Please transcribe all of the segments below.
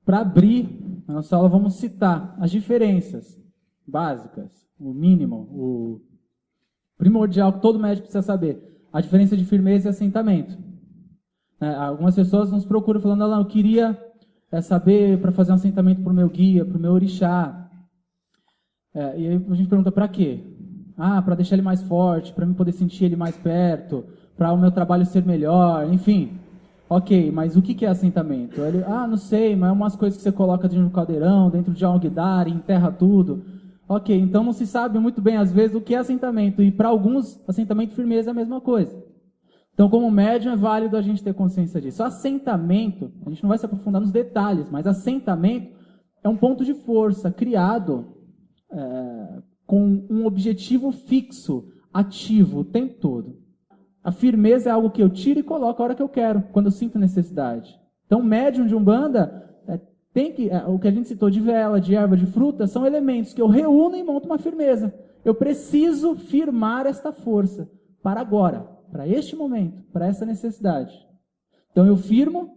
Para abrir a nossa aula, vamos citar as diferenças básicas, o mínimo, o primordial que todo médico precisa saber. A diferença de firmeza e assentamento. Algumas pessoas nos procuram falando, eu queria saber para fazer um assentamento para o meu guia, para o meu orixá. E aí a gente pergunta, para quê? Para deixar ele mais forte, para eu poder sentir ele mais perto, para o meu trabalho ser melhor, enfim. Ok, mas o que é assentamento? Ele, não sei, mas é umas coisas que você coloca dentro do caldeirão, dentro de alguidar, enterra tudo. Ok, então não se sabe muito bem, às vezes, o que é assentamento. E para alguns, assentamento e firmeza é a mesma coisa. Então, como médium, é válido a gente ter consciência disso. Assentamento, a gente não vai se aprofundar nos detalhes, mas assentamento é um ponto de força criado com um objetivo fixo, ativo, o tempo todo. A firmeza é algo que eu tiro e coloco a hora que eu quero, quando eu sinto necessidade. Então, médium de Umbanda, o que a gente citou de vela, de erva, de fruta, são elementos que eu reúno e monto uma firmeza. Eu preciso firmar esta força para agora, para este momento, para essa necessidade. Então, eu firmo,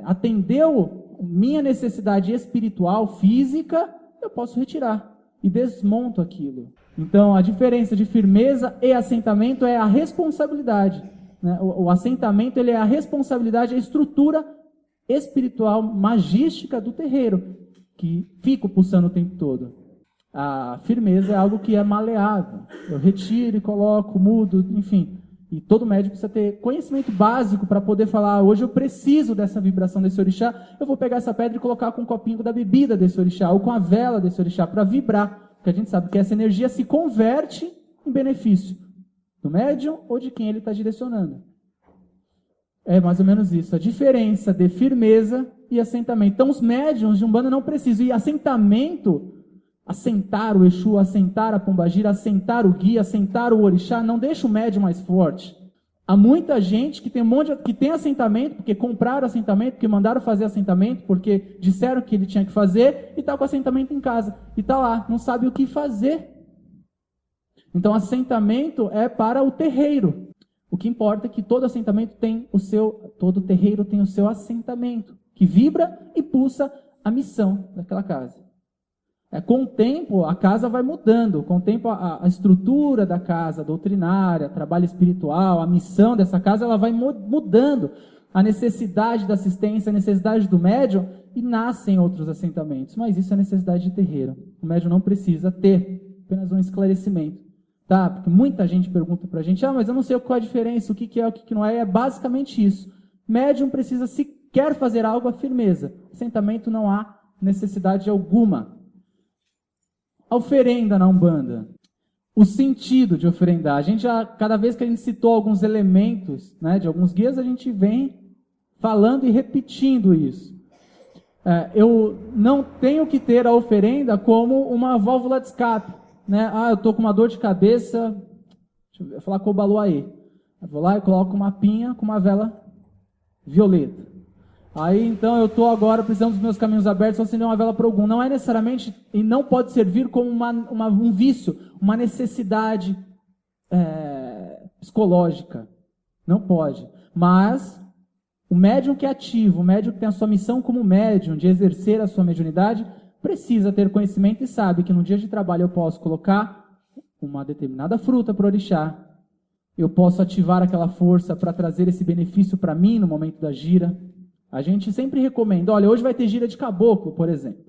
atendeu minha necessidade espiritual, física, eu posso retirar e desmonto aquilo. Então, a diferença de firmeza e assentamento é a responsabilidade. Né? O assentamento ele é a responsabilidade, a estrutura espiritual, magística do terreiro, que fica pulsando o tempo todo. A firmeza é algo que é maleável. Eu retiro e coloco, mudo, enfim. E todo médico precisa ter conhecimento básico para poder falar, hoje eu preciso dessa vibração desse orixá, eu vou pegar essa pedra e colocar com um copinho da bebida desse orixá, ou com a vela desse orixá, para vibrar. Porque a gente sabe que essa energia se converte em benefício do médium ou de quem ele está direcionando. É mais ou menos isso, a diferença de firmeza e assentamento. Então os médiuns de Umbanda não precisam. E assentamento, assentar o Exu, assentar a Pombagira, assentar o guia, assentar o orixá, não deixa o médium mais forte. Há muita gente que tem assentamento, porque compraram assentamento, porque mandaram fazer assentamento, porque disseram que ele tinha que fazer, e está com assentamento em casa. E está lá, não sabe o que fazer. Então assentamento é para o terreiro. O que importa é que todo assentamento tem todo terreiro tem o seu assentamento, que vibra e pulsa a missão daquela casa. Com o tempo, a casa vai mudando. Com o tempo, a estrutura da casa, a doutrinária, trabalho espiritual, a missão dessa casa, ela vai mudando. A necessidade da assistência, a necessidade do médium, e nascem outros assentamentos. Mas isso é necessidade de terreiro. O médium não precisa ter. Apenas um esclarecimento. Tá? Porque muita gente pergunta para a gente, mas eu não sei qual é a diferença, o que é, o que não é. É basicamente isso. Médium precisa, se quer fazer algo, a firmeza. Assentamento não há necessidade alguma. A oferenda na Umbanda. O sentido de oferendar. A gente cada vez que a gente citou alguns elementos, né, de alguns guias, a gente vem falando e repetindo isso. Eu não tenho que ter a oferenda como uma válvula de escape. Né? Eu estou com uma dor de cabeça, deixa eu falar com o Baluaê. Eu vou lá e coloco uma pinha com uma vela violeta. Aí, então, eu estou agora precisando dos meus caminhos abertos, vou acender uma vela para algum. Não é necessariamente, e não pode servir como um vício, uma necessidade psicológica. Não pode. Mas, o médium que é ativo, o médium que tem a sua missão como médium, de exercer a sua mediunidade, precisa ter conhecimento e sabe que no dia de trabalho eu posso colocar uma determinada fruta para o orixá, eu posso ativar aquela força para trazer esse benefício para mim no momento da gira. A gente sempre recomenda, olha, hoje vai ter gira de caboclo, por exemplo.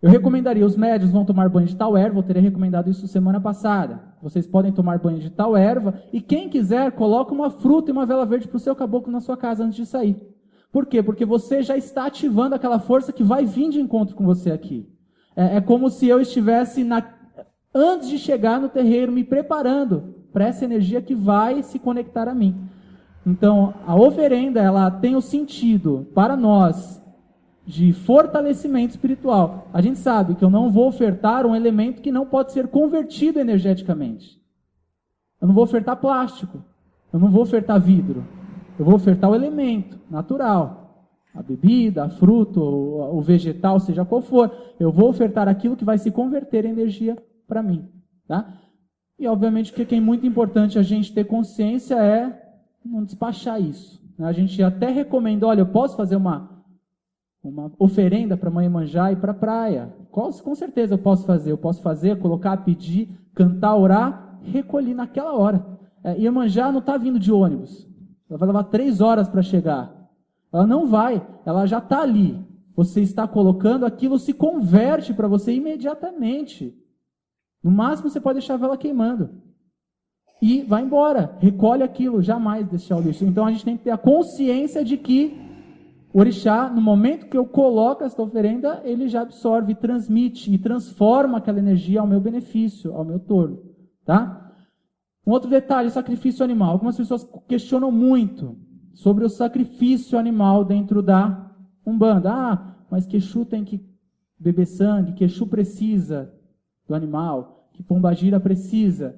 Eu recomendaria, os médiuns vão tomar banho de tal erva, eu teria recomendado isso semana passada. Vocês podem tomar banho de tal erva, e quem quiser, coloca uma fruta e uma vela verde para o seu caboclo na sua casa antes de sair. Por quê? Porque você já está ativando aquela força que vai vir de encontro com você aqui. É como se eu estivesse, antes de chegar no terreiro, me preparando para essa energia que vai se conectar a mim. Então, a oferenda, ela tem o sentido, para nós, de fortalecimento espiritual. A gente sabe que eu não vou ofertar um elemento que não pode ser convertido energeticamente. Eu não vou ofertar plástico, eu não vou ofertar vidro. Eu vou ofertar o elemento natural, a bebida, a fruta, o vegetal, seja qual for. Eu vou ofertar aquilo que vai se converter em energia para mim. Tá? E, obviamente, o que é muito importante a gente ter consciência é não despachar isso. A gente até recomenda, olha, eu posso fazer uma uma oferenda para Mãe Iemanjá e para a praia. Com certeza eu posso fazer. Eu posso fazer, colocar, pedir, cantar, orar, recolher naquela hora. Iemanjá não está vindo de ônibus. Ela vai levar 3 horas para chegar. Ela não vai, ela já está ali. Você está colocando, aquilo se converte para você imediatamente. No máximo você pode deixar a vela queimando. E vai embora, recolhe aquilo, jamais deixar o lixo. Então a gente tem que ter a consciência de que o orixá, no momento que eu coloco esta oferenda, ele já absorve, transmite e transforma aquela energia ao meu benefício, ao meu torno. Tá? Um outro detalhe, sacrifício animal. Algumas pessoas questionam muito sobre o sacrifício animal dentro da Umbanda. Ah, mas que Exu tem que beber sangue, que Exu precisa do animal, que Pombagira precisa.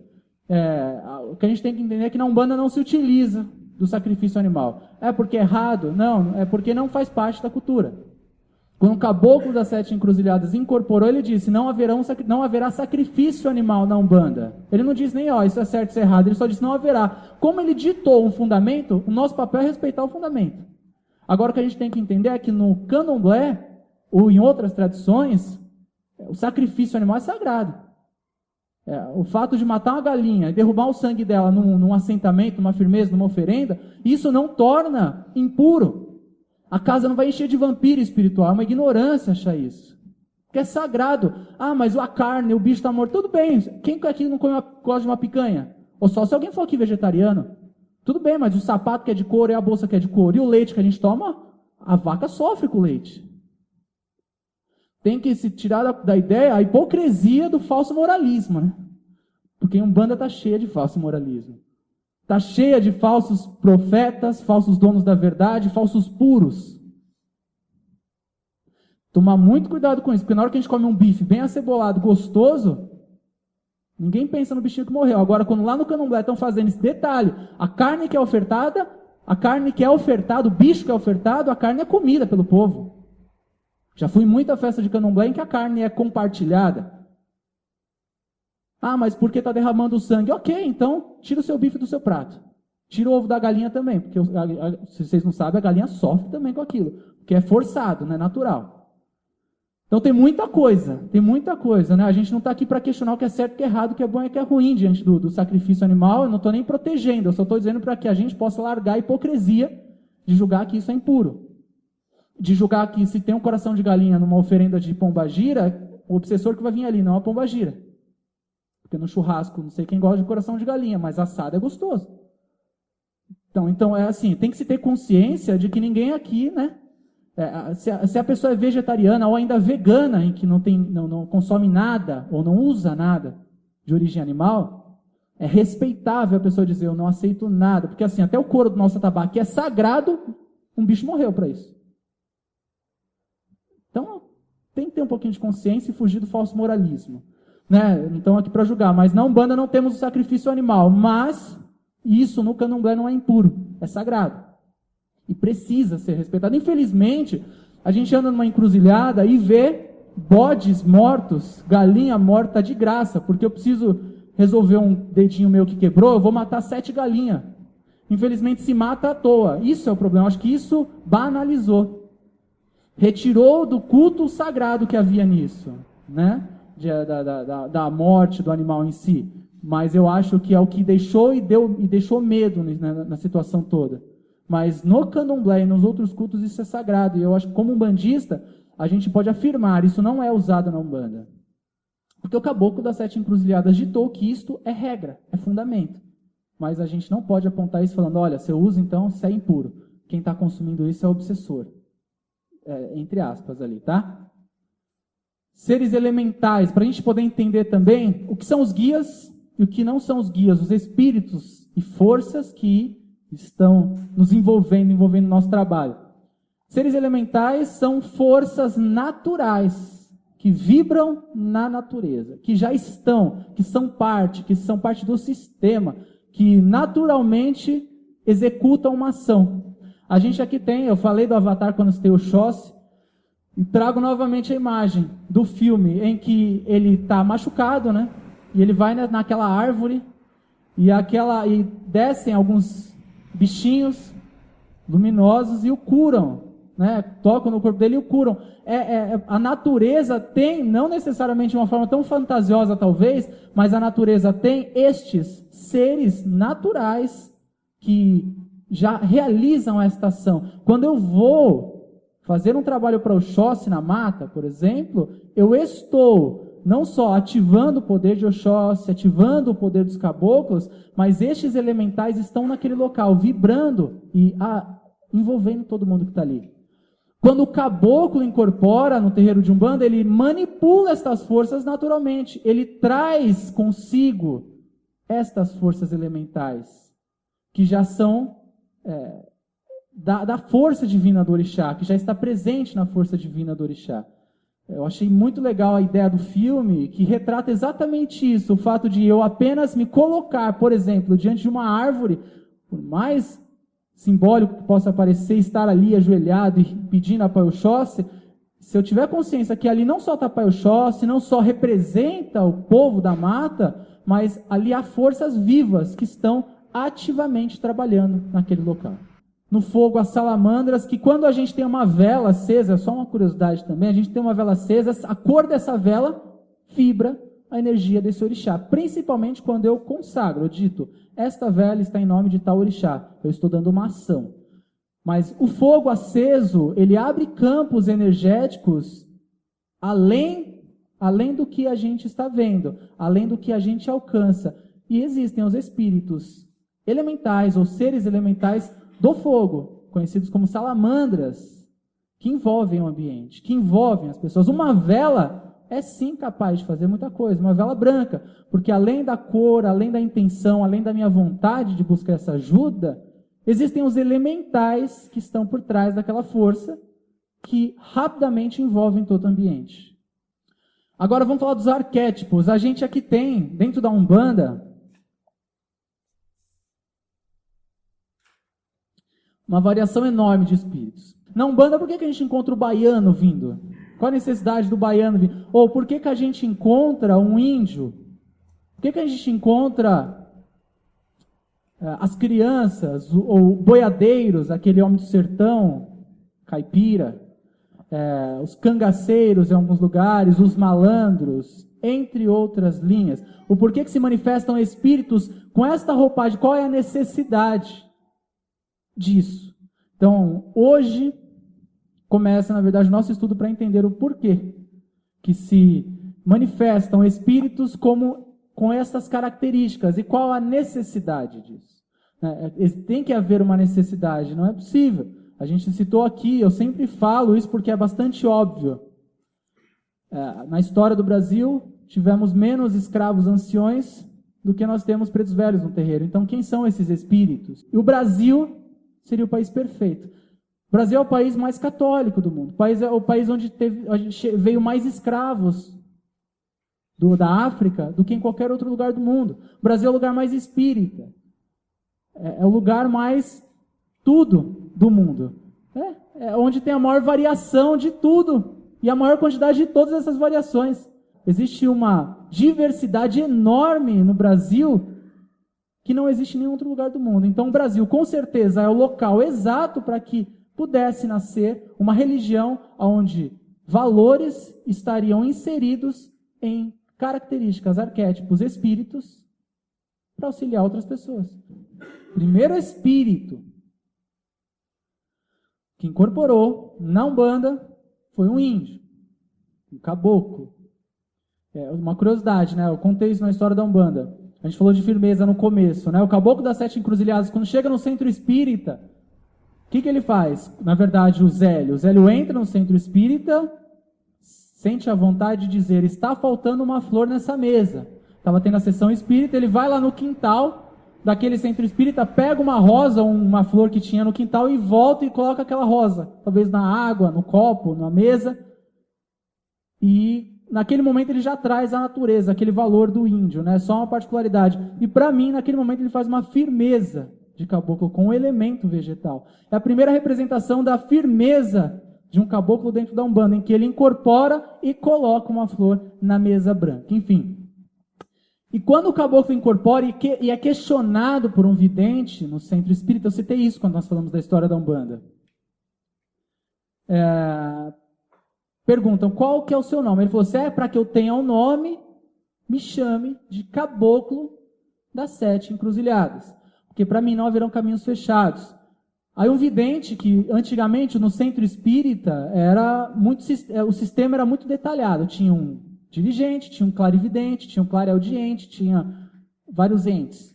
O que a gente tem que entender é que na Umbanda não se utiliza do sacrifício animal. É porque é errado? Não, é porque não faz parte da cultura. Quando o caboclo das 7 encruzilhadas incorporou, ele disse, não haverá sacrifício animal na Umbanda. Ele não diz nem, isso é certo, isso é errado, ele só disse, não haverá. Como ele ditou um fundamento, o nosso papel é respeitar o fundamento. Agora, o que a gente tem que entender é que no candomblé, ou em outras tradições, o sacrifício animal é sagrado. O fato de matar uma galinha e derrubar o sangue dela num assentamento, numa firmeza, numa oferenda, isso não torna impuro. A casa não vai encher de vampiro espiritual, é uma ignorância achar isso. Porque é sagrado. Ah, mas a carne, o bicho está morto. Tudo bem, quem aqui não gosta de uma picanha? Ou só se alguém for aqui vegetariano. Tudo bem, mas o sapato que é de couro e a bolsa que é de couro e o leite que a gente toma, a vaca sofre com o leite. Tem que se tirar da ideia a hipocrisia do falso moralismo, né? Porque a Umbanda está cheia de falso moralismo. Está cheia de falsos profetas, falsos donos da verdade, falsos puros. Tomar muito cuidado com isso, porque na hora que a gente come um bife bem acebolado, gostoso, ninguém pensa no bichinho que morreu. Agora, quando lá no candomblé estão fazendo esse detalhe, a carne que é ofertada, o bicho que é ofertado, a carne é comida pelo povo. Já fui em muita festa de candomblé em que a carne é compartilhada. Ah, mas por que está derramando o sangue? Ok, então tira o seu bife do seu prato. Tira o ovo da galinha também, porque se vocês não sabem, a galinha sofre também com aquilo, porque é forçado, não é natural. Então tem muita coisa, né? A gente não está aqui para questionar o que é certo e o que é errado, o que é bom e o que é ruim diante do sacrifício animal. Eu não estou nem protegendo, eu só estou dizendo para que a gente possa largar a hipocrisia de julgar que isso é impuro. De julgar que se tem um coração de galinha numa oferenda de pombagira, o obsessor que vai vir ali, não a pombagira. Porque no churrasco, não sei quem gosta de coração de galinha, mas assado é gostoso. Então é assim, tem que se ter consciência de que ninguém aqui, né? Se a pessoa é vegetariana ou ainda vegana, em que não consome nada ou não usa nada de origem animal, é respeitável a pessoa dizer, eu não aceito nada. Porque assim, até o couro do nosso tabaco é sagrado, um bicho morreu para isso. Então, tem que ter um pouquinho de consciência e fugir do falso moralismo. Né? Não estão aqui para julgar, mas na Umbanda não temos o sacrifício animal, mas isso no candomblé não é impuro, é sagrado. E precisa ser respeitado. Infelizmente, a gente anda numa encruzilhada e vê bodes mortos, galinha morta de graça, porque eu preciso resolver um dedinho meu que quebrou, eu vou matar 7 galinhas. Infelizmente se mata à toa. Isso é o problema, acho que isso banalizou. Retirou do culto sagrado que havia nisso, né? Da morte do animal em si. Mas eu acho que é o que deixou e deixou medo, né, na situação toda. Mas no candomblé e nos outros cultos isso é sagrado. E eu acho que como umbandista, a gente pode afirmar, isso não é usado na Umbanda. Porque o caboclo das 7 encruzilhadas ditou que isto é regra, é fundamento. Mas a gente não pode apontar isso falando, olha, se eu uso então, isso é impuro. Quem está consumindo isso é o obsessor. Entre aspas ali, tá? Seres elementais, para a gente poder entender também o que são os guias e o que não são os guias, os espíritos e forças que estão nos envolvendo o nosso trabalho. Seres elementais são forças naturais que vibram na natureza, que já estão, que são parte do sistema, que naturalmente executam uma ação. A gente aqui tem, eu falei do Avatar quando citei o Xóssi, e trago novamente a imagem do filme em que ele está machucado, né? E ele vai naquela árvore e descem alguns bichinhos luminosos e o curam. né? Tocam no corpo dele e o curam. A natureza tem, não necessariamente de uma forma tão fantasiosa talvez, mas a natureza tem estes seres naturais que já realizam esta ação. Quando eu vou fazer um trabalho para o Oxóssi na mata, por exemplo, eu estou não só ativando o poder de Oxóssi, ativando o poder dos caboclos, mas estes elementais estão naquele local, vibrando e envolvendo todo mundo que está ali. Quando o caboclo incorpora no terreiro de Umbanda, ele manipula estas forças naturalmente. Ele traz consigo estas forças elementais, que já são da força divina do orixá, que já está presente na força divina do orixá. Eu achei muito legal a ideia do filme, que retrata exatamente isso, o fato de eu apenas me colocar, por exemplo, diante de uma árvore, por mais simbólico que possa parecer, estar ali ajoelhado e pedindo a Pai Oxóssi, se eu tiver consciência que ali não só está Pai Oxóssi, não só representa o povo da mata, mas ali há forças vivas que estão ativamente trabalhando naquele local. No fogo, as salamandras, que quando a gente tem uma vela acesa, só uma curiosidade também, a gente tem uma vela acesa, a cor dessa vela vibra a energia desse orixá, principalmente quando eu consagro, eu dito, esta vela está em nome de tal orixá, eu estou dando uma ação. Mas o fogo aceso, ele abre campos energéticos além do que a gente está vendo, além do que a gente alcança. E existem os espíritos elementais, ou seres elementais do fogo, conhecidos como salamandras, que envolvem o ambiente, que envolvem as pessoas. Uma vela é sim capaz de fazer muita coisa, uma vela branca, porque além da cor, além da intenção, além da minha vontade de buscar essa ajuda, existem os elementais que estão por trás daquela força, que rapidamente envolvem todo o ambiente. Agora vamos falar dos arquétipos. A gente aqui tem, dentro da Umbanda, uma variação enorme de espíritos. Na Umbanda, por que a gente encontra o baiano vindo? Qual a necessidade do baiano vindo? Ou por que a gente encontra um índio? Por que a gente encontra as crianças, ou boiadeiros, aquele homem do sertão, caipira, os cangaceiros em alguns lugares, os malandros, entre outras linhas? O porquê que se manifestam espíritos com esta roupagem? Qual é a necessidade disso? Então, hoje começa, na verdade, o nosso estudo para entender o porquê que se manifestam espíritos com essas características e qual a necessidade disso. Tem que haver uma necessidade, não é possível. A gente citou aqui, eu sempre falo isso porque é bastante óbvio. Na história do Brasil, tivemos menos escravos anciões do que nós temos pretos velhos no terreiro. Então, quem são esses espíritos? E o Brasil seria o país perfeito. O Brasil é o país mais católico do mundo. É o país onde veio mais escravos da África do que em qualquer outro lugar do mundo. O Brasil é o lugar mais espírita. É o lugar mais tudo do mundo. É onde tem a maior variação de tudo e a maior quantidade de todas essas variações. Existe uma diversidade enorme no Brasil que não existe em nenhum outro lugar do mundo. Então o Brasil, com certeza, é o local exato para que pudesse nascer uma religião onde valores estariam inseridos em características, arquétipos, espíritos, para auxiliar outras pessoas. Primeiro espírito que incorporou na Umbanda foi um índio, um caboclo. Uma curiosidade, né? Eu contei isso na história da Umbanda. A gente falou de firmeza no começo, né? O caboclo das 7 encruzilhadas, quando chega no centro espírita, o que ele faz? Na verdade, o Zélio entra no centro espírita, sente a vontade de dizer, está faltando uma flor nessa mesa. Estava tendo a sessão espírita, ele vai lá no quintal daquele centro espírita, pega uma rosa, uma flor que tinha no quintal e volta e coloca aquela rosa, talvez na água, no copo, na mesa. E naquele momento ele já traz a natureza, aquele valor do índio, né? Só uma particularidade. E para mim, naquele momento ele faz uma firmeza de caboclo com o elemento vegetal. É a primeira representação da firmeza de um caboclo dentro da Umbanda, em que ele incorpora e coloca uma flor na mesa branca. Enfim. E quando o caboclo incorpora e é questionado por um vidente no centro espírita, eu citei isso quando nós falamos da história da Umbanda. perguntam, qual que é o seu nome? Ele falou, se é para que eu tenha um nome, me chame de Caboclo das 7 Encruzilhadas, porque para mim não haverão caminhos fechados. Aí um vidente, que antigamente no centro espírita, o sistema era muito detalhado, tinha um dirigente, tinha um clarividente, tinha um clareaudiente, tinha vários entes,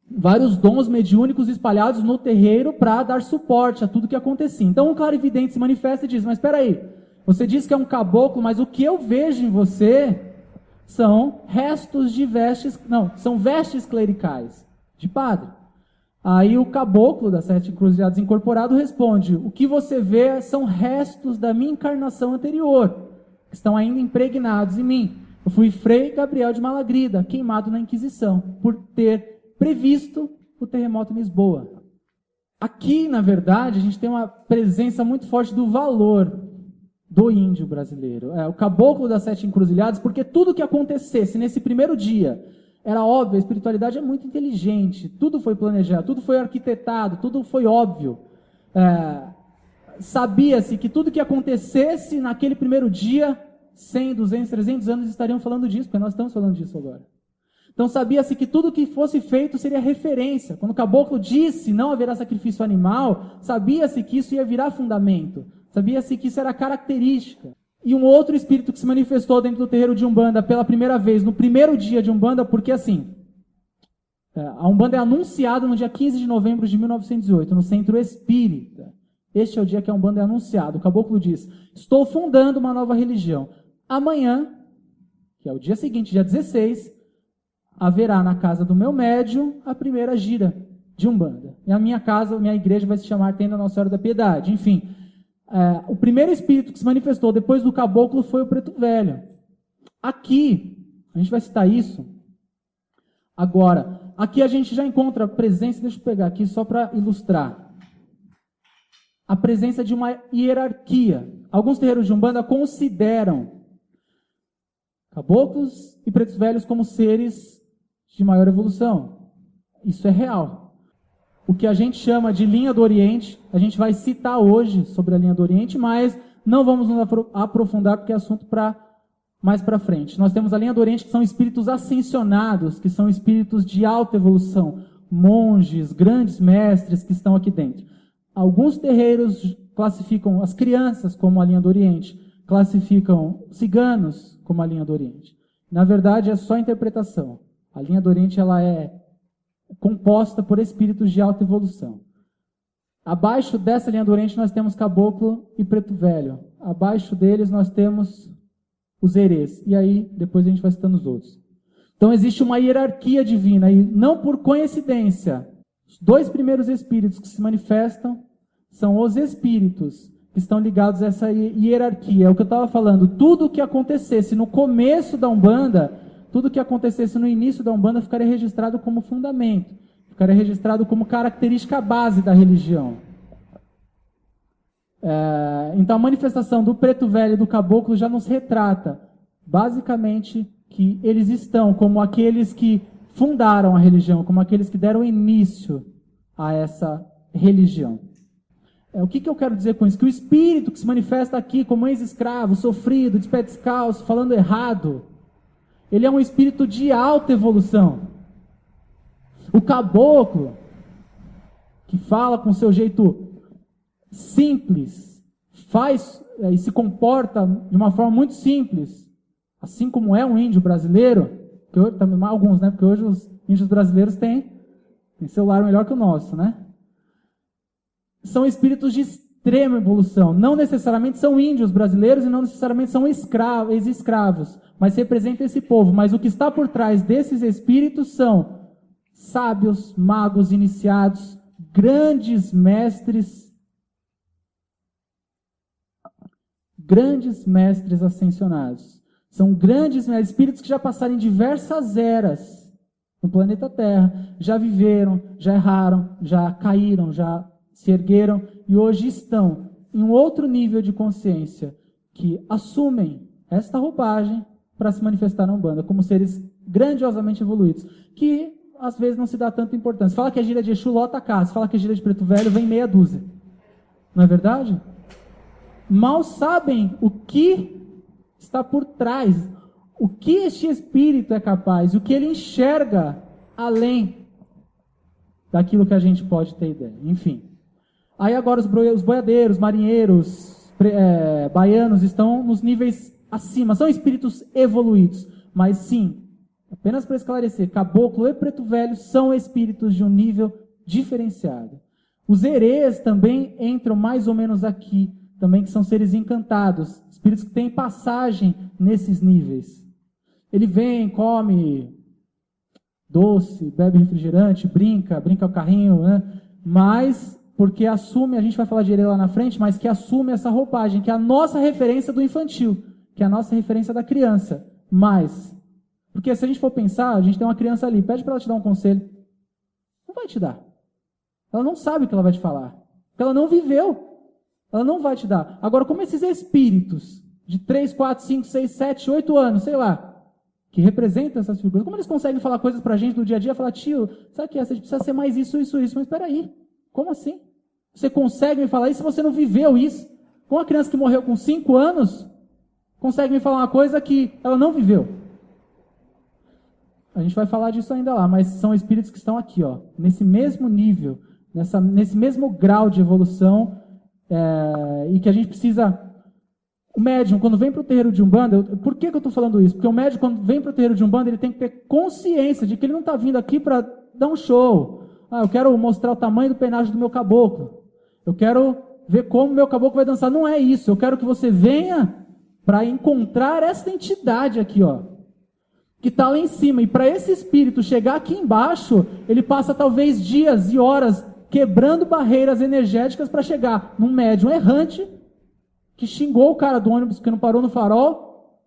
vários dons mediúnicos espalhados no terreiro para dar suporte a tudo que acontecia. Então um clarividente se manifesta e diz, mas espera aí, você diz que é um caboclo, mas o que eu vejo em você são restos de vestes, não, são vestes clericais de padre. Aí o caboclo das 7 Encruzilhadas Incorporado responde, o que você vê são restos da minha encarnação anterior, que estão ainda impregnados em mim. Eu fui Frei Gabriel de Malagrida, queimado na Inquisição, por ter previsto o terremoto em Lisboa. Aqui, na verdade, a gente tem uma presença muito forte do valor do índio brasileiro. O caboclo das 7 Encruzilhadas, porque tudo que acontecesse nesse primeiro dia era óbvio, a espiritualidade é muito inteligente, tudo foi planejado, tudo foi arquitetado, tudo foi óbvio. Sabia-se que tudo que acontecesse naquele primeiro dia, 100, 200, 300 anos estariam falando disso, porque nós estamos falando disso agora. Então sabia-se que tudo que fosse feito seria referência. Quando o caboclo disse não haverá sacrifício animal, sabia-se que isso ia virar fundamento. Sabia-se que isso era característica. E um outro espírito que se manifestou dentro do terreiro de Umbanda pela primeira vez, no primeiro dia de Umbanda, porque assim, a Umbanda é anunciada no dia 15 de novembro de 1908, no Centro Espírita. Este é o dia que a Umbanda é anunciada. O caboclo diz, estou fundando uma nova religião. Amanhã, que é o dia seguinte, dia 16, haverá na casa do meu médium a primeira gira de Umbanda. E a minha casa, a minha igreja vai se chamar Tenda Nossa Senhora da Piedade. Enfim, o primeiro espírito que se manifestou depois do caboclo foi o Preto Velho. Aqui, a gente vai citar isso. Agora, aqui a gente já encontra a presença, deixa eu pegar aqui só para ilustrar. A presença de uma hierarquia. Alguns terreiros de Umbanda consideram caboclos e pretos velhos como seres de maior evolução. Isso é real. O que a gente chama de linha do Oriente, a gente vai citar hoje sobre a linha do Oriente, mas não vamos nos aprofundar porque é assunto mais para frente. Nós temos a linha do Oriente, que são espíritos ascensionados, que são espíritos de alta evolução, monges, grandes mestres que estão aqui dentro. Alguns terreiros classificam as crianças como a linha do Oriente, classificam ciganos como a linha do Oriente. Na verdade, é só interpretação. A linha do Oriente ela é composta por espíritos de alta evolução. Abaixo dessa linha do Oriente nós temos caboclo e preto velho. Abaixo deles nós temos os herês. E aí depois a gente vai citando os outros. Então existe uma hierarquia divina e não por coincidência. Os 2 primeiros espíritos que se manifestam são os espíritos que estão ligados a essa hierarquia. É o que eu estava falando. Tudo o que acontecesse no começo da Umbanda, tudo que acontecesse no início da Umbanda ficaria registrado como fundamento, ficaria registrado como característica base da religião. Então a manifestação do preto velho e do caboclo já nos retrata, basicamente, que eles estão como aqueles que fundaram a religião, como aqueles que deram início a essa religião. O que eu quero dizer com isso? Que o espírito que se manifesta aqui como ex-escravo, sofrido, de pé descalço, falando errado, ele é um espírito de alta evolução. O caboclo, que fala com seu jeito simples, faz e se comporta de uma forma muito simples, assim como é um índio brasileiro, que hoje, também, alguns, né? Porque hoje os índios brasileiros têm celular melhor que o nosso, né? São espíritos de extrema evolução. Não necessariamente são índios brasileiros e não necessariamente são ex-escravos, mas representa esse povo. Mas o que está por trás desses espíritos são sábios, magos iniciados, grandes mestres ascensionados. São grandes espíritos que já passaram em diversas eras no planeta Terra, já viveram, já erraram, já caíram, já se ergueram e hoje estão em um outro nível de consciência, que assumem esta roupagem para se manifestar na Umbanda, como seres grandiosamente evoluídos, que às vezes não se dá tanta importância. Fala que a gira de Exu lota a casa, fala que a gira de Preto Velho vem meia dúzia. Não é verdade? mal sabem o que está por trás, o que este espírito é capaz, o que ele enxerga além daquilo que a gente pode ter ideia. Enfim. Aí agora os boiadeiros, marinheiros, baianos estão nos níveis acima, são espíritos evoluídos, mas sim, apenas para esclarecer, caboclo e preto velho são espíritos de um nível diferenciado. Os herês também entram mais ou menos aqui, também que são seres encantados, espíritos que têm passagem nesses níveis. Ele vem, come doce, bebe refrigerante, brinca o carrinho, né? Mas porque assume, a gente vai falar de herê lá na frente, mas que assume essa roupagem, que é a nossa referência do infantil, que é a nossa referência da criança. Mas, porque se a gente for pensar, a gente tem uma criança ali, pede para ela te dar um conselho. Não vai te dar. Ela não sabe o que ela vai te falar. Porque ela não viveu. Ela não vai te dar. Agora, como esses espíritos de 3, 4, 5, 6, 7, 8 anos, sei lá, que representam essas figuras, como eles conseguem falar coisas pra gente do dia a dia, falar, tio, sabe que você precisa ser mais isso, mas espera aí, como assim? Você consegue me falar isso se você não viveu isso? Com uma criança que morreu com 5 anos, consegue me falar uma coisa que ela não viveu. A gente vai falar disso ainda lá, mas são espíritos que estão aqui, ó, nesse mesmo nível, nesse mesmo grau de evolução, e que a gente precisa... O médium, quando vem para o terreiro de Umbanda, por que eu estou falando isso? Porque o médium, quando vem para o terreiro de Umbanda, ele tem que ter consciência de que ele não está vindo aqui para dar um show. Eu quero mostrar o tamanho do penacho do meu caboclo. Eu quero ver como o meu caboclo vai dançar. Não é isso. Eu quero que você venha para encontrar essa entidade aqui, ó, que está lá em cima. E para esse espírito chegar aqui embaixo, ele passa talvez dias e horas quebrando barreiras energéticas para chegar num médium errante, que xingou o cara do ônibus que não parou no farol,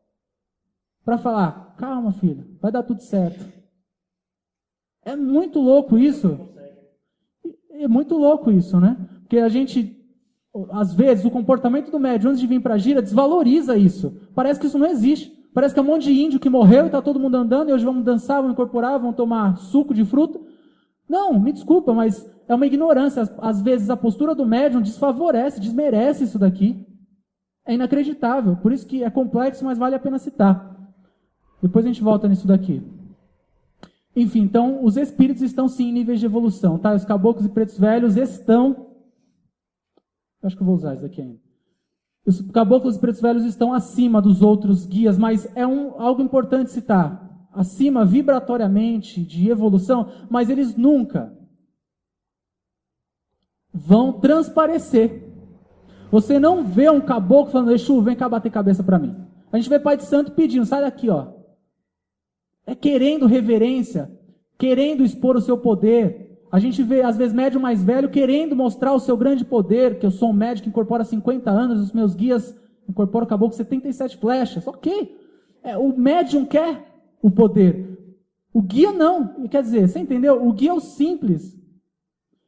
para falar, calma filho, vai dar tudo certo. É muito louco isso. É muito louco isso, né? Porque a gente, às vezes, o comportamento do médium antes de vir para a gira desvaloriza isso. Parece que isso não existe. Parece que é um monte de índio que morreu e está todo mundo andando e hoje vamos dançar, vamos incorporar, vamos tomar suco de fruta. Não, me desculpa, mas é uma ignorância. Às vezes a postura do médium desfavorece, desmerece isso daqui. É inacreditável, por isso que é complexo, mas vale a pena citar. Depois a gente volta nisso daqui. Enfim, então, os espíritos estão sim em níveis de evolução, tá? Os caboclos e pretos velhos estão... Acho que eu vou usar isso daqui ainda. Os caboclos e pretos velhos estão acima dos outros guias, mas é algo importante citar. Acima, vibratoriamente, de evolução, mas eles nunca vão transparecer. Você não vê um caboclo falando, Exu, vem cá bater cabeça para mim. A gente vê pai de santo pedindo, sai daqui, ó. É querendo reverência, querendo expor o seu poder. A gente vê, às vezes, médium mais velho querendo mostrar o seu grande poder, que eu sou um médium que incorpora 50 anos, os meus guias incorporam caboclo 77 flechas. Ok. O médium quer o poder. O guia não. Quer dizer, você entendeu? O guia é o simples.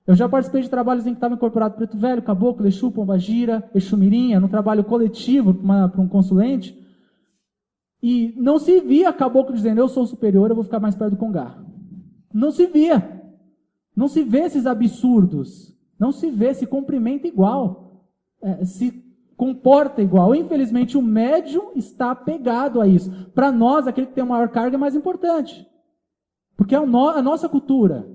Eu já participei de trabalhos em que estava incorporado preto velho, caboclo, Exu, pombagira, Exu mirim, num trabalho coletivo para um consulente, e não se via caboclo dizendo, eu sou superior, eu vou ficar mais perto do congá. Não se via. Não se vê esses absurdos. Não se vê, se cumprimenta igual. Se comporta igual. Infelizmente, o médium está apegado a isso. Para nós, aquele que tem maior carga é mais importante. Porque é a nossa cultura.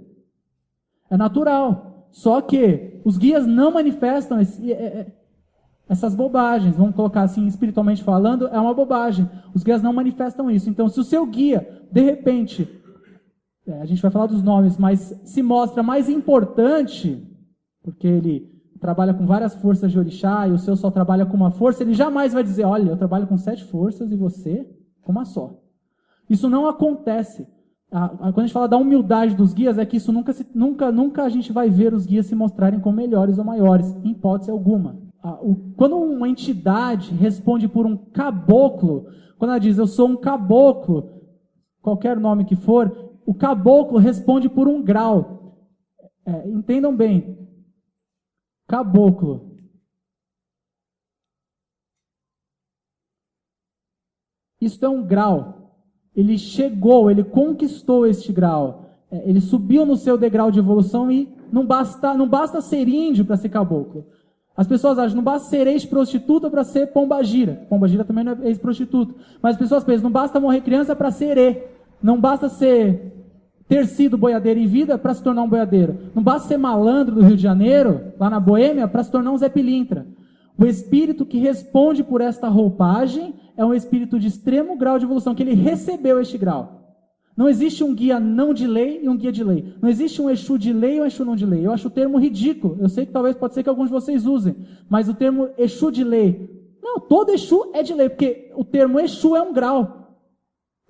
É natural. Só que os guias não manifestam essas bobagens. Vamos colocar assim, espiritualmente falando, é uma bobagem. Os guias não manifestam isso. Então, se o seu guia, de repente, a gente vai falar dos nomes, mas se mostra mais importante, porque ele trabalha com várias forças de orixá e o seu só trabalha com uma força, ele jamais vai dizer, olha, eu trabalho com 7 forças e você com uma só. Isso não acontece. Quando a gente fala da humildade dos guias, é que isso nunca a gente vai ver os guias se mostrarem como melhores ou maiores, em hipótese alguma. Quando uma entidade responde por um caboclo, quando ela diz, eu sou um caboclo, qualquer nome que for, o caboclo responde por um grau. Entendam bem. Caboclo. Isso é um grau. Ele chegou, ele conquistou este grau. Ele subiu no seu degrau de evolução e não basta ser índio para ser caboclo. As pessoas acham, não basta ser ex-prostituta para ser pombagira. Pombagira também não é ex-prostituta. Mas as pessoas pensam, não basta morrer criança para ser Não basta ter sido boiadeiro em vida para se tornar um boiadeiro. Não basta ser malandro do Rio de Janeiro, lá na Boêmia, para se tornar um Zé Pilintra. O espírito que responde por esta roupagem é um espírito de extremo grau de evolução, que ele recebeu este grau. Não existe um guia não de lei e um guia de lei. Não existe um Exu de lei e um Exu não de lei. Eu acho o termo ridículo. Eu sei que pode ser que alguns de vocês usem, mas o termo Exu de lei. Não, todo Exu é de lei, porque o termo Exu é um grau.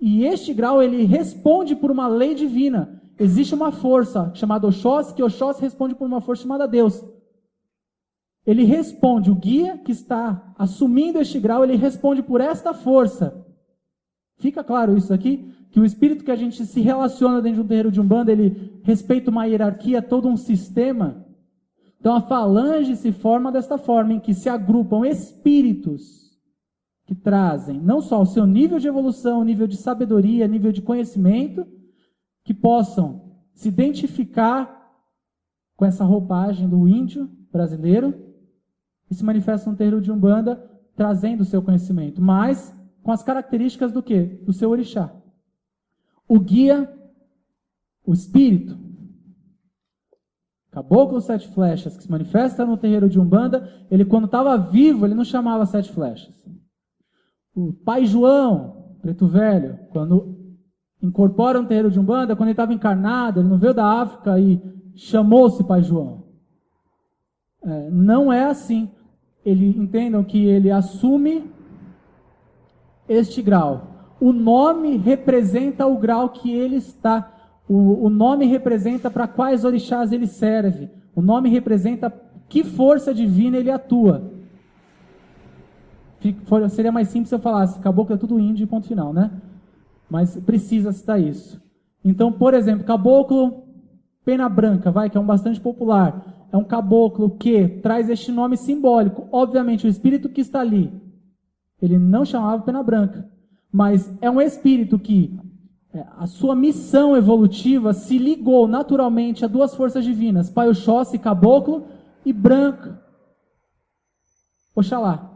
E este grau, ele responde por uma lei divina. Existe uma força chamada Oxóssi, que Oxóssi responde por uma força chamada Deus. Ele responde, o guia que está assumindo este grau, ele responde por esta força. Fica claro isso aqui? Que o espírito que a gente se relaciona dentro do terreiro de Umbanda, ele respeita uma hierarquia, todo um sistema. Então a falange se forma desta forma, em que se agrupam espíritos que trazem não só o seu nível de evolução, nível de sabedoria, nível de conhecimento, que possam se identificar com essa roupagem do índio brasileiro e se manifestam no terreiro de Umbanda trazendo o seu conhecimento, mas com as características do quê? Do seu orixá. O guia, o espírito, Caboclo Sete Flechas, que se manifesta no terreiro de Umbanda, ele quando estava vivo, ele não chamava Sete Flechas. O Pai João, Preto Velho, quando incorpora no terreiro de Umbanda, quando ele estava encarnado, ele não veio da África e chamou-se Pai João. Não é assim. Entendam que ele assume este grau. O nome representa o grau que ele está. O nome representa para quais orixás ele serve. O nome representa que força divina ele atua. Seria mais simples se eu falasse, caboclo é tudo índio e ponto final, né? Mas precisa citar isso. Então, por exemplo, caboclo pena branca, que é um bastante popular. É um caboclo que traz este nome simbólico. Obviamente, o espírito que está ali, ele não chamava pena branca. Mas é um espírito que a sua missão evolutiva se ligou naturalmente a duas forças divinas, Pai Oxóssi, caboclo, e branco, Oxalá.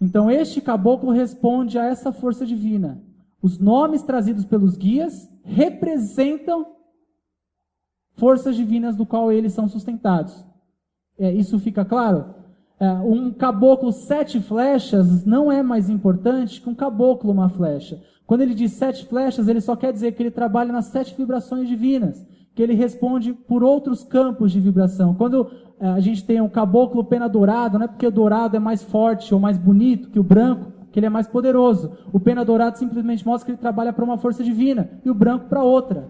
Então este caboclo responde a essa força divina. Os nomes trazidos pelos guias representam forças divinas do qual eles são sustentados. Isso fica claro? Um caboclo 7 flechas não é mais importante que um caboclo uma flecha. Quando ele diz 7 flechas, ele só quer dizer que ele trabalha nas 7 vibrações divinas, que ele responde por outros campos de vibração. Quando a gente tem um caboclo pena dourado, não é porque o dourado é mais forte ou mais bonito que o branco, que ele é mais poderoso. O pena dourado simplesmente mostra que ele trabalha para uma força divina e o branco para outra.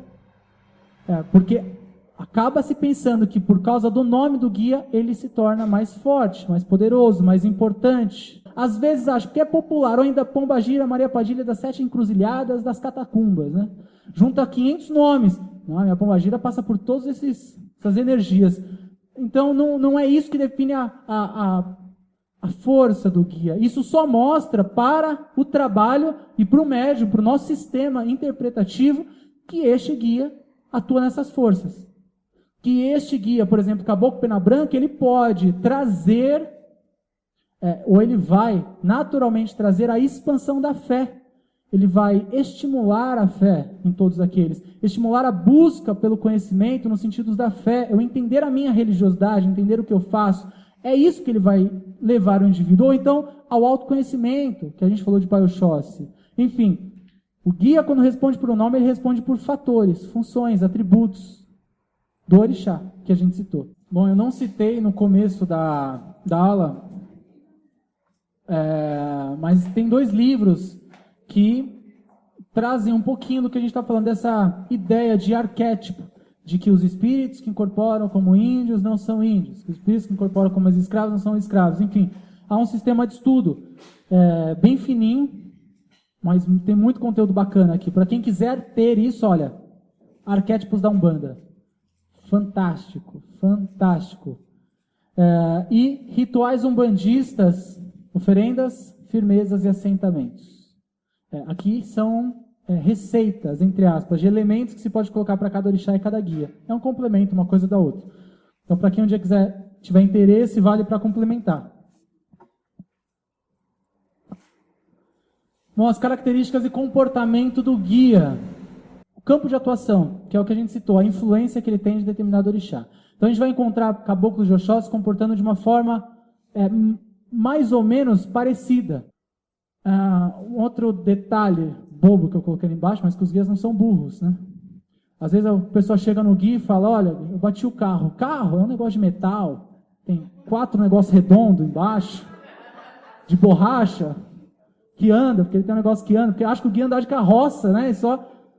Porque acaba-se pensando que por causa do nome do guia, ele se torna mais forte, mais poderoso, mais importante. Às vezes acho que é popular, ou ainda Pombagira, Maria Padilha das 7 encruzilhadas das catacumbas, né? Junta 500 nomes. Não, a minha Pombagira passa por todas essas energias. Então não é isso que define a força do guia. Isso só mostra para o trabalho e para o médium, para o nosso sistema interpretativo, que este guia atua nessas forças. Que este guia, por exemplo, Caboclo Pena Branca, ele pode trazer, ou ele vai naturalmente trazer a expansão da fé. Ele vai estimular a fé em todos aqueles. Estimular a busca pelo conhecimento no sentido da fé. Eu entender a minha religiosidade, entender o que eu faço. É isso que ele vai levar o indivíduo. Ou então ao autoconhecimento, que a gente falou de Pai Oxóssi. Enfim, o guia, quando responde por um nome, ele responde por fatores, funções, atributos do orixá, que a gente citou. Bom, eu não citei no começo da aula, mas tem 2 livros que trazem um pouquinho do que a gente está falando, dessa ideia de arquétipo, de que os espíritos que incorporam como índios não são índios, que os espíritos que incorporam como escravos não são escravos. Enfim, há um sistema de estudo bem fininho, mas tem muito conteúdo bacana aqui. Para quem quiser ter isso, olha, Arquétipos da Umbanda. Fantástico, fantástico. E rituais umbandistas, oferendas, firmezas e assentamentos. Aqui são receitas, entre aspas, de elementos que se pode colocar para cada orixá e cada guia. É um complemento, uma coisa da outra. Então, para quem um dia quiser tiver interesse, vale para complementar. Bom, as características e comportamento do guia. O campo de atuação, que é o que a gente citou, a influência que ele tem de determinado orixá. Então a gente vai encontrar caboclos de Oxó se comportando de uma forma mais ou menos parecida. Um outro detalhe bobo que eu coloquei ali embaixo, mas que os guias não são burros, né? Às vezes a pessoa chega no guia e fala, olha, eu bati o carro. O carro é um negócio de metal, tem 4 negócios redondos embaixo, de borracha, que anda, porque ele tem um negócio que anda, porque acha que o guia anda de carroça, né?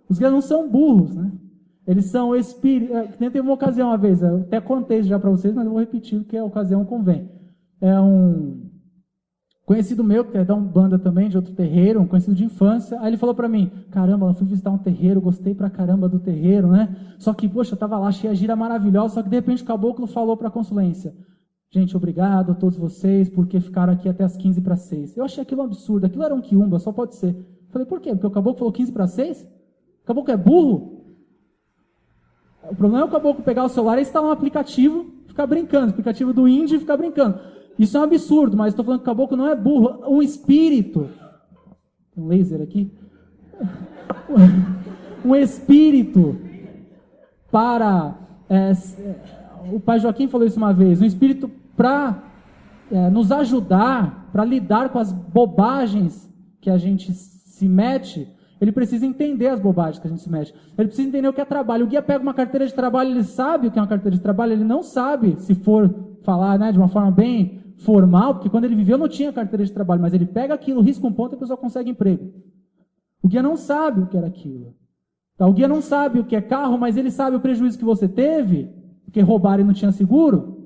Os guias não são burros, né? Eles são espíritos. Teve uma ocasião uma vez, eu até contei isso já para vocês, mas eu vou repetir porque a ocasião convém. É um conhecido meu, que é da Umbanda também, de outro terreiro, um conhecido de infância. Aí ele falou para mim, caramba, eu fui visitar um terreiro, gostei pra caramba do terreiro, né? Só que, poxa, eu tava lá, achei a gira maravilhosa, só que de repente o caboclo falou para a consulência, gente, obrigado a todos vocês, porque ficaram aqui até as 15:06. Eu achei aquilo um absurdo, aquilo era um quiumba, só pode ser. Eu falei, por quê? Porque o caboclo falou 15:06? O caboclo é burro? O problema é o caboclo pegar o celular e instalar um aplicativo, ficar brincando, aplicativo do índio e ficar brincando. Isso é um absurdo, mas estou falando que o caboclo não é burro, um espírito. Um laser aqui. Um espírito para... o pai Joaquim falou isso uma vez, um espírito para nos ajudar, para lidar com as bobagens que a gente se mete. Ele precisa entender as bobagens que a gente se mete. Ele precisa entender o que é trabalho. O guia pega uma carteira de trabalho, ele sabe o que é uma carteira de trabalho, ele não sabe, se for falar, né, de uma forma bem formal, porque quando ele viveu não tinha carteira de trabalho, mas ele pega aquilo, risca um ponto e a pessoa consegue emprego. O guia não sabe o que era aquilo. Tá? O guia não sabe o que é carro, mas ele sabe o prejuízo que você teve, porque roubaram e não tinha seguro,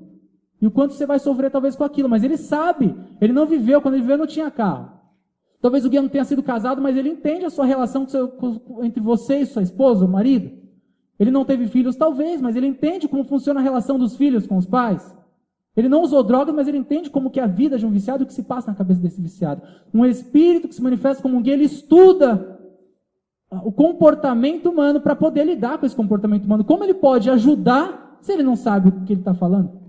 e o quanto você vai sofrer talvez com aquilo, mas ele sabe, ele não viveu, quando ele viveu não tinha carro. Talvez o guia não tenha sido casado, mas ele entende a sua relação entre você e sua esposa, o marido. Ele não teve filhos, talvez, mas ele entende como funciona a relação dos filhos com os pais. Ele não usou drogas, mas ele entende como que é a vida de um viciado e o que se passa na cabeça desse viciado. Um espírito que se manifesta como um guia, ele estuda o comportamento humano para poder lidar com esse comportamento humano. Como ele pode ajudar se ele não sabe o que ele está falando?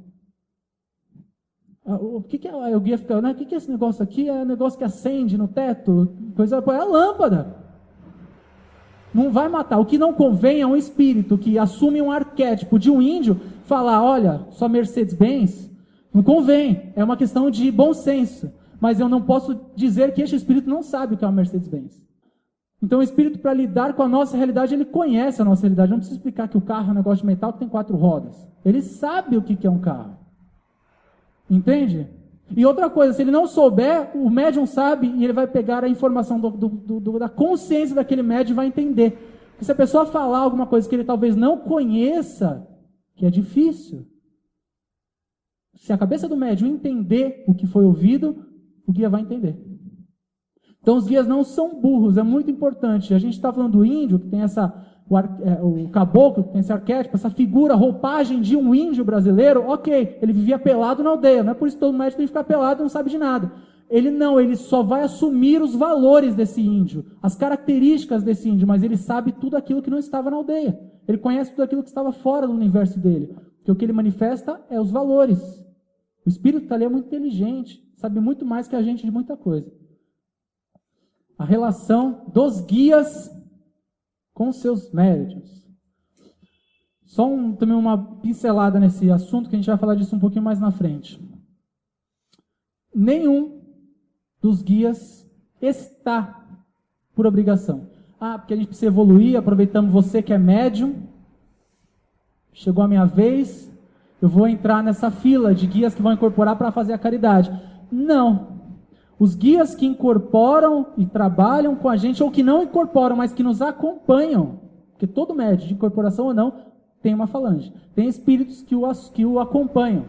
O que é o guia fica, né? O que é esse negócio aqui? É um negócio que acende no teto? É a lâmpada. Não vai matar. O que não convém é um espírito que assume um arquétipo de um índio falar, olha, só Mercedes-Benz. Não convém. É uma questão de bom senso. Mas eu não posso dizer que este espírito não sabe o que é uma Mercedes-Benz. Então o espírito, para lidar com a nossa realidade, ele conhece a nossa realidade. Não precisa explicar que o carro é um negócio de metal que tem 4 rodas. Ele sabe o que é um carro. Entende? E outra coisa, se ele não souber, o médium sabe e ele vai pegar a informação da consciência daquele médium e vai entender. Porque se a pessoa falar alguma coisa que ele talvez não conheça, que é difícil, se a cabeça do médium entender o que foi ouvido, o guia vai entender. Então os guias não são burros, é muito importante. A gente está falando do índio, que tem o caboclo, que tem esse arquétipo, essa figura, roupagem de um índio brasileiro, ok, ele vivia pelado na aldeia, não é por isso que todo médico tem que ficar pelado e não sabe de nada. Ele só vai assumir os valores desse índio, as características desse índio, mas ele sabe tudo aquilo que não estava na aldeia. Ele conhece tudo aquilo que estava fora do universo dele, porque o que ele manifesta é os valores. O espírito está ali é muito inteligente, sabe muito mais que a gente de muita coisa. A relação dos guias com seus médiuns. Só também uma pincelada nesse assunto, que a gente vai falar disso um pouquinho mais na frente. Nenhum dos guias está por obrigação. Porque a gente precisa evoluir, aproveitamos você que é médium, chegou a minha vez, eu vou entrar nessa fila de guias que vão incorporar para fazer a caridade. Não. Os guias que incorporam e trabalham com a gente, ou que não incorporam, mas que nos acompanham, porque todo médium, de incorporação ou não, tem uma falange. Tem espíritos que o acompanham,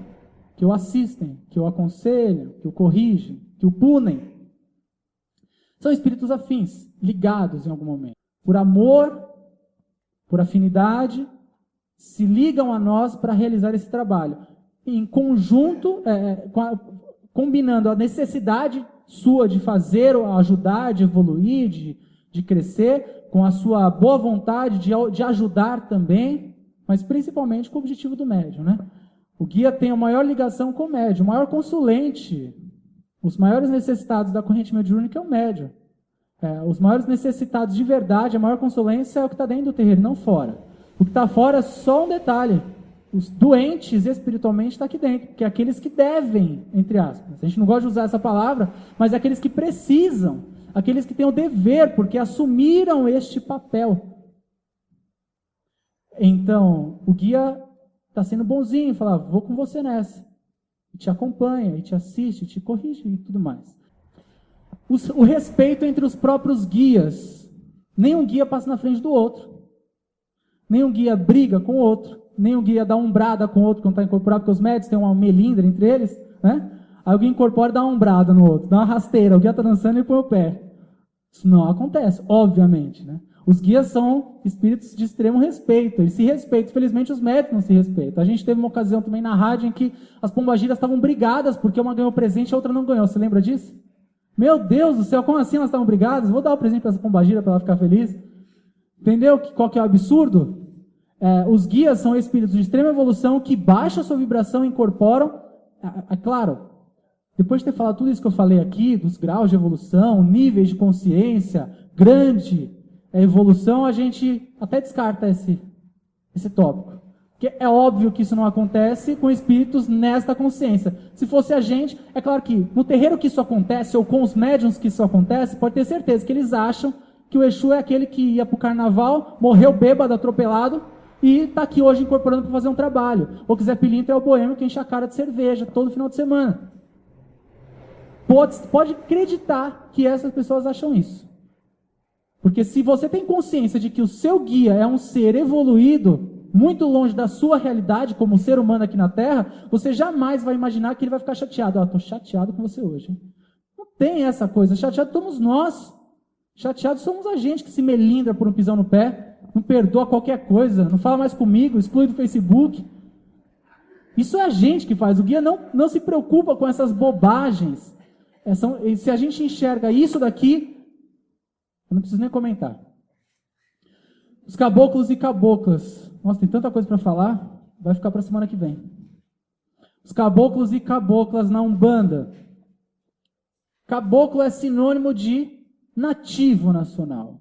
que o assistem, que o aconselham, que o corrigem, que o punem. São espíritos afins, ligados em algum momento. Por amor, por afinidade, se ligam a nós para realizar esse trabalho. Em conjunto, combinando a necessidade sua de fazer, ajudar, de evoluir, de crescer, com a sua boa vontade de ajudar também, mas principalmente com o objetivo do médium, né? O guia tem a maior ligação com o médium, o maior consulente, os maiores necessitados da corrente mediúnica é o médium. Os maiores necessitados de verdade, a maior consulência é o que está dentro do terreiro, não fora. O que está fora é só um detalhe. Os doentes espiritualmente estão aqui dentro, que é aqueles que devem, entre aspas. A gente não gosta de usar essa palavra, mas é aqueles que precisam, aqueles que têm o dever, porque assumiram este papel. Então, o guia está sendo bonzinho, fala, vou com você nessa. E te acompanha, e te assiste, e te corrige e tudo mais. O respeito entre os próprios guias. Nenhum guia passa na frente do outro. Nenhum guia briga com o outro. Nenhum guia dá umbrada com o outro quando está incorporado, porque os médios têm uma melindre entre eles, né? Aí alguém incorpora e dá uma umbrada no outro, dá uma rasteira, o guia está dançando e põe o pé. Isso não acontece, obviamente, né? Os guias são espíritos de extremo respeito, eles se respeitam. Felizmente os médicos não se respeitam. A gente teve uma ocasião também na rádio em que as pombagiras estavam brigadas porque uma ganhou presente e a outra não ganhou. Você lembra disso? Meu Deus do céu, como assim elas estavam brigadas? Vou dar o presente para essa pombagira para ela ficar feliz. Entendeu qual que é o absurdo? Os guias são espíritos de extrema evolução que baixam a sua vibração e incorporam. Claro, depois de ter falado tudo isso que eu falei aqui, dos graus de evolução, níveis de consciência, grande evolução, a gente até descarta esse tópico. Porque é óbvio que isso não acontece com espíritos nesta consciência. Se fosse a gente, é claro que no terreiro que isso acontece, ou com os médiuns que isso acontece, pode ter certeza que eles acham que o Exu é aquele que ia para o carnaval, morreu bêbado, atropelado, e está aqui hoje incorporando para fazer um trabalho. Ou que Zé Pilintra é o boêmio que enche a cara de cerveja todo final de semana. Pode acreditar que essas pessoas acham isso. Porque se você tem consciência de que o seu guia é um ser evoluído, muito longe da sua realidade como ser humano aqui na Terra, você jamais vai imaginar que ele vai ficar chateado. Estou chateado com você hoje. Hein? Não tem essa coisa. Chateado somos nós. Chateados somos a gente que se melindra por um pisão no pé, não perdoa qualquer coisa, não fala mais comigo, exclui do Facebook. Isso é a gente que faz. O guia não se preocupa com essas bobagens. Se a gente enxerga isso daqui, eu não preciso nem comentar. Os caboclos e caboclas. Nossa, tem tanta coisa para falar, vai ficar para a semana que vem. Os caboclos e caboclas na Umbanda. Caboclo é sinônimo de nativo nacional.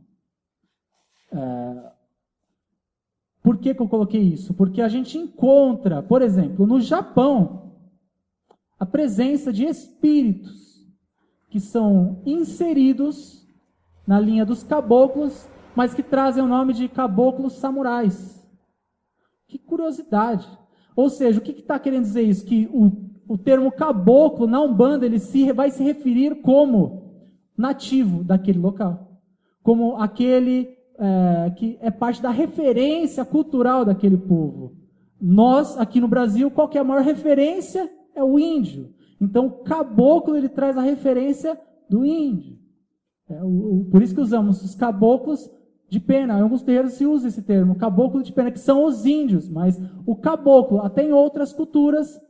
Por que eu coloquei isso? Porque a gente encontra, por exemplo, no Japão, a presença de espíritos que são inseridos na linha dos caboclos, mas que trazem o nome de caboclos samurais. Que curiosidade. Ou seja, o que está querendo dizer isso? Que o termo caboclo na Umbanda ele vai se referir como nativo daquele local. Como aquele que é parte da referência cultural daquele povo. Nós, aqui no Brasil, qual que é a maior referência? É o índio. Então, o caboclo ele traz a referência do índio. Por isso que usamos os caboclos de pena. Em alguns terreiros se usa esse termo, caboclo de pena, que são os índios. Mas o caboclo, até em outras culturas,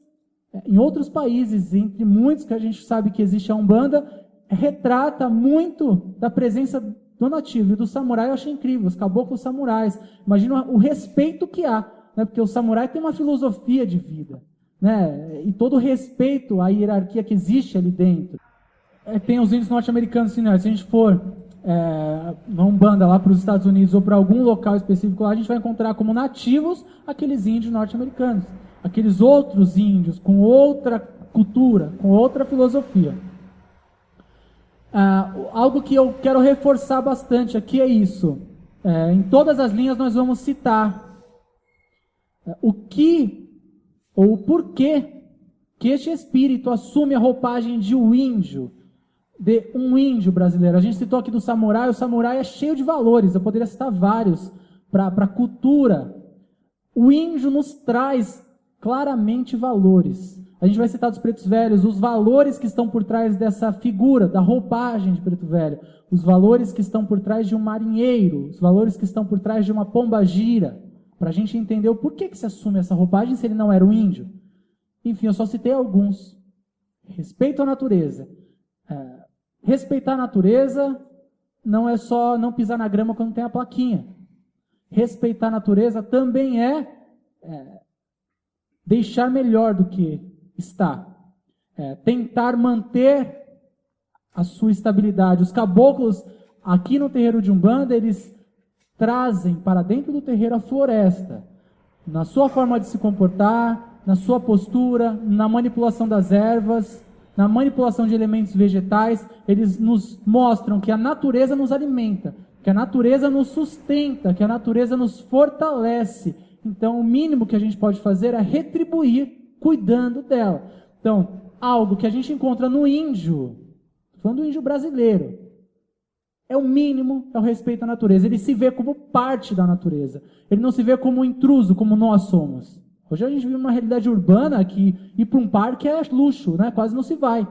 em outros países, entre muitos que a gente sabe que existe a Umbanda, retrata muito da presença do nativo e do samurai. Eu achei incrível, os caboclos samurais. Imagina o respeito que há, né? Porque o samurai tem uma filosofia de vida, né? E todo o respeito à hierarquia que existe ali dentro. Tem os índios norte-americanos, assim, né? Se a gente for na Umbanda lá para os Estados Unidos ou para algum local específico lá, a gente vai encontrar como nativos aqueles índios norte-americanos, aqueles outros índios com outra cultura, com outra filosofia. Algo que eu quero reforçar bastante aqui é isso. Em todas as linhas nós vamos citar o que ou o porquê que este espírito assume a roupagem de um índio brasileiro. A gente citou aqui do samurai. O samurai é cheio de valores, eu poderia citar vários para a cultura. O índio nos traz claramente valores. A gente vai citar dos pretos velhos, os valores que estão por trás dessa figura, da roupagem de preto velho, os valores que estão por trás de um marinheiro, os valores que estão por trás de uma pombagira, para a gente entender o porquê que se assume essa roupagem se ele não era um índio. Enfim, eu só citei alguns. Respeito à natureza. Respeitar a natureza não é só não pisar na grama quando tem a plaquinha. Respeitar a natureza também é deixar melhor do que está. Tentar manter a sua estabilidade. Os caboclos, aqui no terreiro de Umbanda, eles trazem para dentro do terreiro a floresta, na sua forma de se comportar, na sua postura, na manipulação das ervas, na manipulação de elementos vegetais. Eles nos mostram que a natureza nos alimenta, que a natureza nos sustenta, que a natureza nos fortalece. Então, o mínimo que a gente pode fazer é retribuir cuidando dela. Então, algo que a gente encontra no índio, falando do índio brasileiro, é o mínimo, é o respeito à natureza. Ele se vê como parte da natureza. Ele não se vê como um intruso, como nós somos. Hoje a gente vive uma realidade urbana que ir para um parque é luxo, né? Quase não se vai.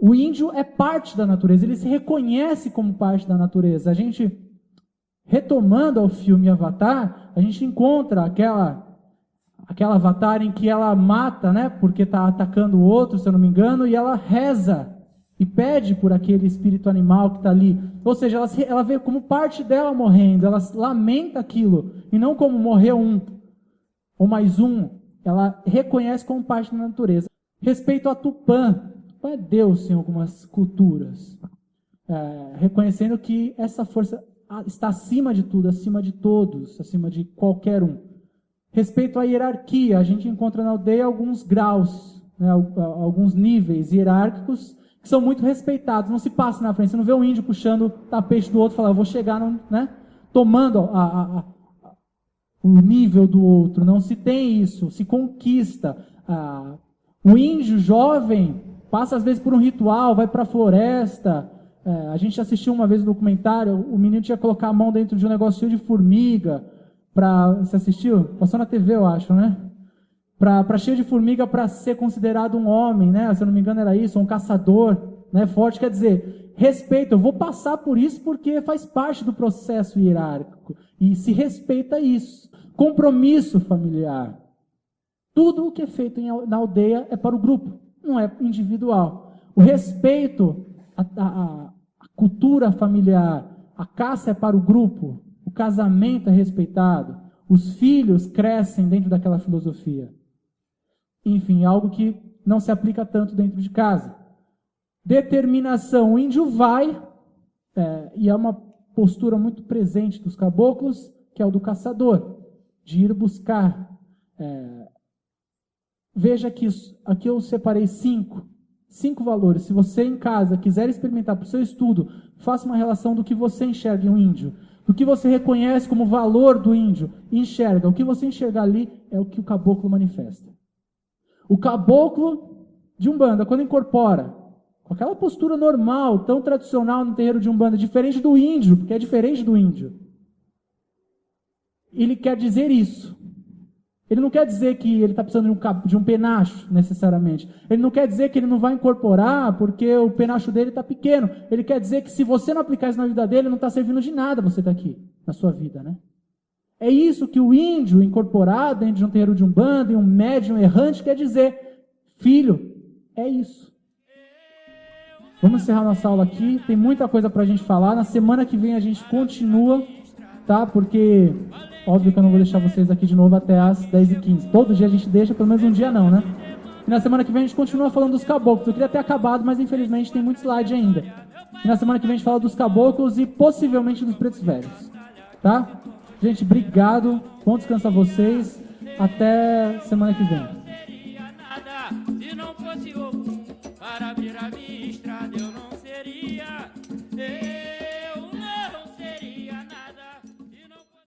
O índio é parte da natureza, ele se reconhece como parte da natureza. A gente, retomando ao filme Avatar, a gente encontra aquela Avatar em que ela mata, né? Porque está atacando o outro, se eu não me engano, e ela reza e pede por aquele espírito animal que está ali. Ou seja, ela vê como parte dela morrendo, ela lamenta aquilo, e não como morreu um, ou mais um, ela reconhece como parte da natureza. Respeito a Tupã, Tupã é Deus em algumas culturas, reconhecendo que essa força está acima de tudo, acima de todos, acima de qualquer um. Respeito à hierarquia, a gente encontra na aldeia alguns graus, né, alguns níveis hierárquicos, que são muito respeitados, não se passa na frente, você não vê um índio puxando o tapete do outro e falar, eu vou chegar, né, tomando o nível do outro, não se tem isso, se conquista. O índio jovem passa às vezes por um ritual, vai para a floresta, a gente assistiu uma vez um documentário, o menino tinha que colocar a mão dentro de um negócio cheio de formiga, você assistiu? Passou na TV, eu acho, né? Para cheio de formiga para ser considerado um homem, né? Se eu não me engano era isso, um caçador, né? Forte, quer dizer, respeito, eu vou passar por isso porque faz parte do processo hierárquico e se respeita isso. Compromisso familiar. Tudo o que é feito na aldeia é para o grupo, não é individual. O respeito à cultura familiar, a caça é para o grupo, o casamento é respeitado, os filhos crescem dentro daquela filosofia. Enfim, algo que não se aplica tanto dentro de casa. Determinação. O índio vai, e é uma postura muito presente dos caboclos, que é o do caçador, de ir buscar. Veja que aqui eu separei 5 valores. Se você em casa quiser experimentar para o seu estudo, faça uma relação do que você enxerga em um índio, do que você reconhece como valor do índio, e enxerga. O que você enxergar ali é o que o caboclo manifesta. O caboclo de Umbanda, quando incorpora, com aquela postura normal, tão tradicional no terreiro de Umbanda, diferente do índio, porque é diferente do índio, ele quer dizer isso. Ele não quer dizer que ele está precisando de um penacho, necessariamente. Ele não quer dizer que ele não vai incorporar porque o penacho dele está pequeno. Ele quer dizer que se você não aplicar isso na vida dele, não está servindo de nada você estar aqui, na sua vida, né? É isso que o índio incorporado dentro de um terreiro de Umbanda, e um médium errante, quer dizer. Filho, é isso. Vamos encerrar nossa aula aqui. Tem muita coisa para a gente falar. Na semana que vem a gente continua, tá? Porque, óbvio que eu não vou deixar vocês aqui de novo até as 10h15. Todo dia a gente deixa, pelo menos um dia não, né? E na semana que vem a gente continua falando dos caboclos. Eu queria ter acabado, mas infelizmente tem muito slide ainda. E na semana que vem a gente fala dos caboclos e possivelmente dos pretos velhos. Tá? Gente, obrigado. Bom descanso a vocês. Até semana que vem.